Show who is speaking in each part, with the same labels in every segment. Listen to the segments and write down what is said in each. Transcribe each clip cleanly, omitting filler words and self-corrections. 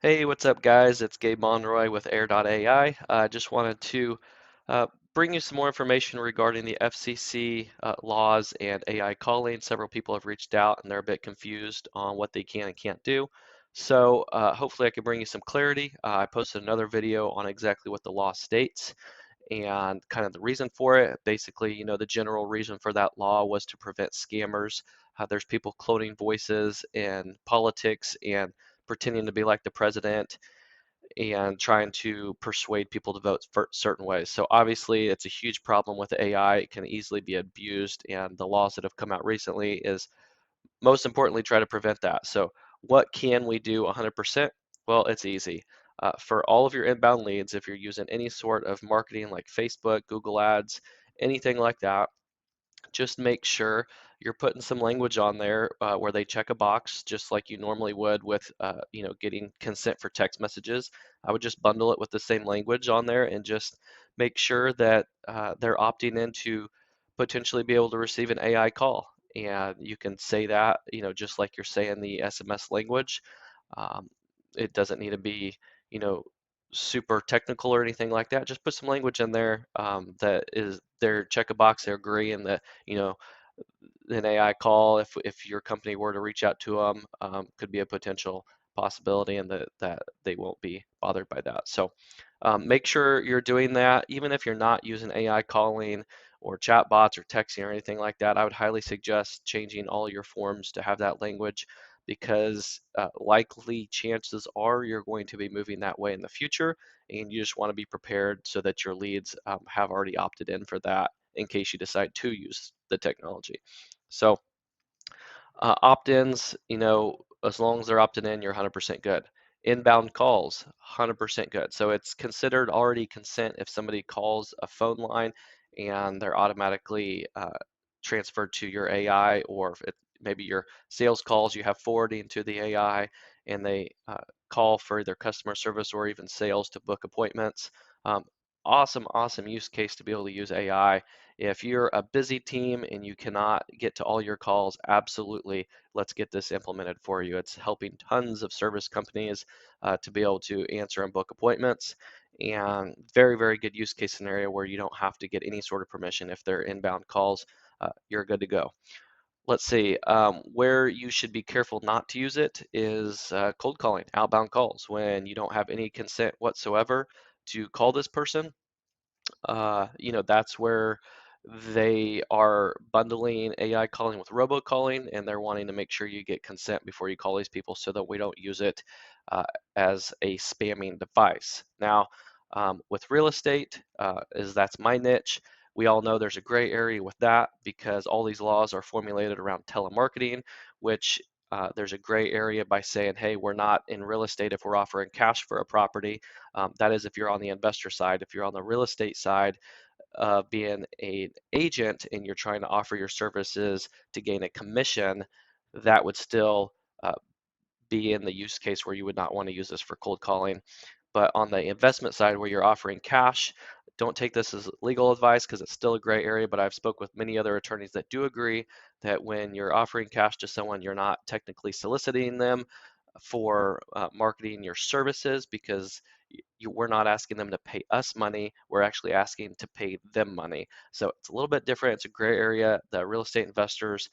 Speaker 1: Hey, what's up, guys? It's Gabe Monroy with Air.ai. I just wanted to uh, bring you some more information regarding the FCC laws and AI calling. Several people have reached out and they're a bit confused on what they can and can't do. So hopefully I can bring you some clarity. I posted another video on exactly what the law states and kind of the reason for it. Basically, the general reason for that law was to prevent scammers. There's people cloning voices in politics and pretending to be like the president and trying to persuade people to vote for certain ways. So obviously, it's a huge problem with AI. It can easily be abused, and the laws that have come out recently is most importantly try to prevent that. So what can we do 100%? Well, it's easy. For all of your inbound leads, if you're using any sort of marketing like Facebook, Google Ads, anything like that, just make sure you're putting some language on there where they check a box just like you normally would with getting consent for text messages. I would just bundle it with the same language on there and just make sure that they're opting in to potentially be able to receive an AI call. And you can say that, just like you're saying the SMS language. um, it doesn't need to be you know super technical or anything like that. Just put some language in there that is their check a box, they agree, and that you know an AI call, if your company were to reach out to them, could be a potential possibility, and that they won't be bothered by that. So make sure you're doing that, even if you're not using AI calling or chatbots or texting or anything like that. I would highly suggest changing all your forms to have that language because likely chances are you're going to be moving that way in the future, and you just want to be prepared so that your leads have already opted in for that in case you decide to use the technology. So opt-ins, as long as they're opted in, you're 100% good. Inbound calls, 100% good. So it's considered already consent if somebody calls a phone line and they're automatically transferred to your AI, or if maybe your sales calls, you have forwarding to the AI and they call for either customer service or even sales to book appointments. Um, awesome use case to be able to use AI. If you're a busy team and you cannot get to all your calls, absolutely, let's get this implemented for you. It's helping tons of service companies to be able to answer and book appointments. And very good use case scenario where you don't have to get any sort of permission. If they're inbound calls, you're good to go. Let's see, where you should be careful not to use it is cold calling, outbound calls, when you don't have any consent whatsoever to call this person. That's where they are bundling AI calling with robocalling, and they're wanting to make sure you get consent before you call these people so that we don't use it uh, as a spamming device. Now, with real estate, that's my niche. We all know there's a gray area with that because all these laws are formulated around telemarketing, which there's a gray area by saying, hey, we're not in real estate if we're offering cash for a property. That is if you're on the investor side. If you're on the real estate side, being an agent and you're trying to offer your services to gain a commission, that would still uh, be in the use case where you would not want to use this for cold calling. But on the investment side where you're offering cash, don't take this as legal advice because it's still a gray area, but I've spoke with many other attorneys that do agree that when you're offering cash to someone, you're not technically soliciting them for marketing your services because we're not asking them to pay us money. We're actually asking to pay them money. So it's a little bit different. It's a gray area. The real estate investors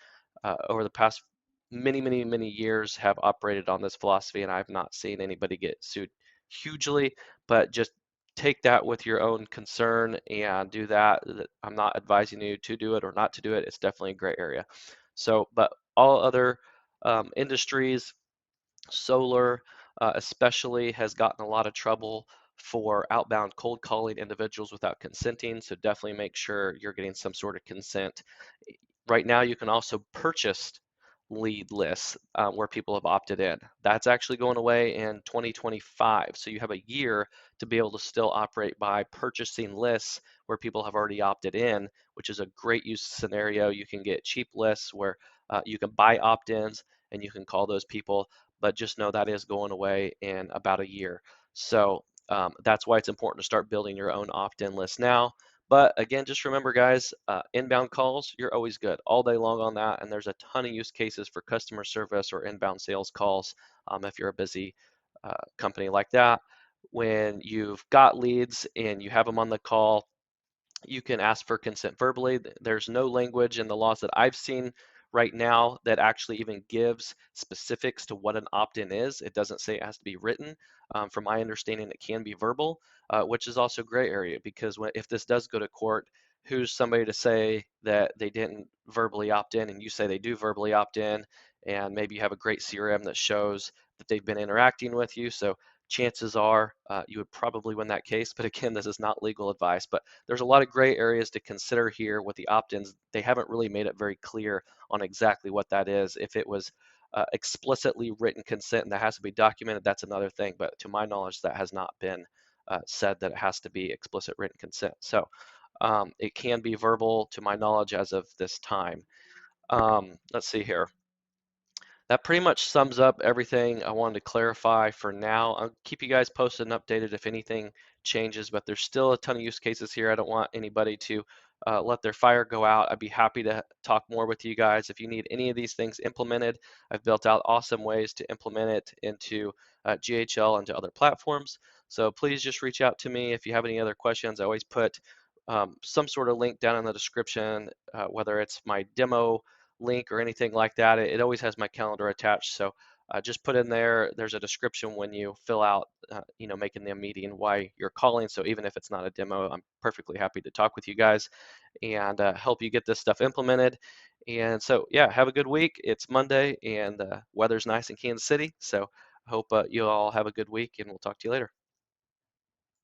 Speaker 1: over the past many years have operated on this philosophy, and I've not seen anybody get sued hugely, but just take that with your own concern and do that. I'm not advising you to do it or not to do it. It's definitely a gray area. So, but all other industries, solar especially, has gotten a lot of trouble for outbound cold calling individuals without consenting. So definitely make sure you're getting some sort of consent. Right now, you can also purchase lead lists where people have opted in. That's actually going away in 2025. So you have a year to be able to still operate by purchasing lists where people have already opted in, which is a great use scenario. You can get cheap lists where you can buy opt-ins and you can call those people, but just know that is going away in about a year. So that's why it's important to start building your own opt-in list now. But again, just remember, guys, inbound calls, you're always good all day long on that. And there's a ton of use cases for customer service or inbound sales calls if you're a busy company like that. When you've got leads and you have them on the call, you can ask for consent verbally. There's no language in the laws that I've seen right now that actually even gives specifics to what an opt-in is. It doesn't say it has to be written. From my understanding, it can be verbal, which is also gray area because if this does go to court, who's somebody to say that they didn't verbally opt in and you say they do verbally opt in, and maybe you have a great CRM that shows that they've been interacting with you. So chances are you would probably win that case. But again, this is not legal advice. But there's a lot of gray areas to consider here with the opt-ins. They haven't really made it very clear on exactly what that is. If it was explicitly written consent and that has to be documented, that's another thing. But to my knowledge, that has not been said that it has to be explicit written consent. So it can be verbal to my knowledge as of this time. Let's see here. That pretty much sums up everything I wanted to clarify for now. I'll keep you guys posted and updated if anything changes, but there's still a ton of use cases here. I don't want anybody to let their fire go out. I'd be happy to talk more with you guys. If you need any of these things implemented, I've built out awesome ways to implement it into GHL and to other platforms. So please just reach out to me if you have any other questions. I always put some sort of link down in the description, whether it's my demo link or anything like that. It always has my calendar attached. So just put in there, there's a description when you fill out, making the meeting why you're calling. So even if it's not a demo, I'm perfectly happy to talk with you guys and help you get this stuff implemented. And so, yeah, have a good week. It's Monday and the weather's nice in Kansas City. So I hope you all have a good week and we'll talk to you later.